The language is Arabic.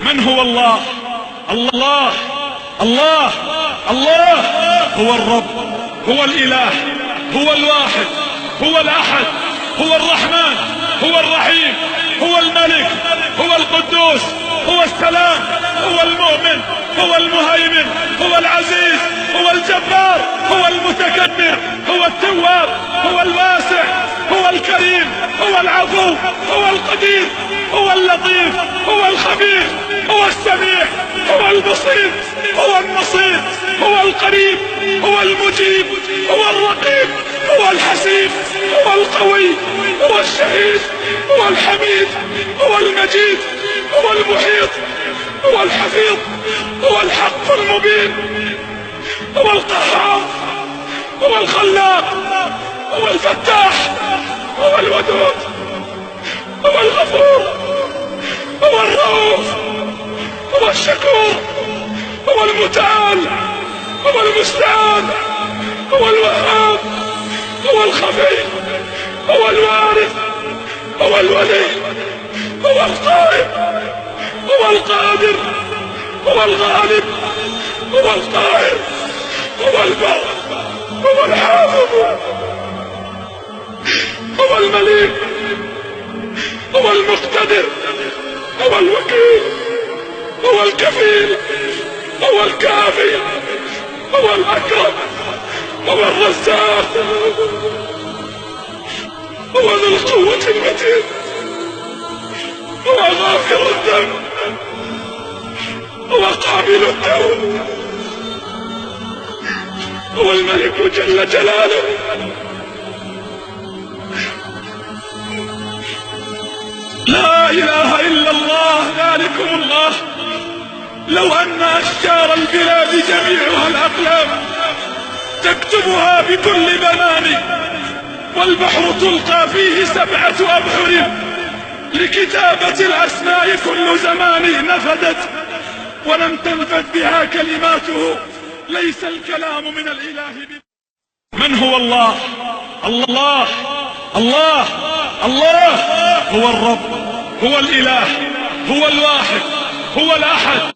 من هو الله؟ الله الله الله هو الرب، هو الإله، هو الواحد، هو الأحد، هو الرحمن، هو الرحيم، هو الملك، هو القدوس، هو السلام، هو المؤمن، هو المهيمن، هو العزيز، هو الجبار، هو المتكبر، هو التواب، هو الواسع، هو الكريم، هو العفو، هو القدير، هو اللطيف، هو الخبير، هو السميع، هو البصير، هو النصير، هو القريب، هو المجيب، هو الرقيب، هو الحسيب، هو القوي، هو الشهيد، هو الحميد، هو المجيد، هو المحيط، هو الحفيظ، هو الحق المبين، هو القهار، هو الخلاق، هو الفتاح، هو الودود، هو الغفور، هو الرؤوف، هو الشكور، هو المتعال، هو المستعان، هو الوهاب، هو الخفي، هو الوارث، هو الولي، هو القائم، هو القادر، هو الغالب، هو القاهر، هو البر، هو الحافظ، هو المليك، هو المقتدر، هو الوكيل، هو الكفيل، هو الكافي، هو الأكرم، هو الرزاق، هو ذو القوة المتين، هو غافر الذنب، هو قابل التوب، هو الملك جل جلاله. لا إله إلا الله، ذلكم الله. لو أن أشجار البلاد جميعها الأقلام تكتبها بكل بنان، والبحر تلقى فيه 7 أبحر لكتابة الأسماء كل زمان نفدت ولم تنفد بها كلماته، ليس الكلام من الإله من هو الله؟ الله الله الله هو الرب، هو الإله، هو الواحد، هو الأحد.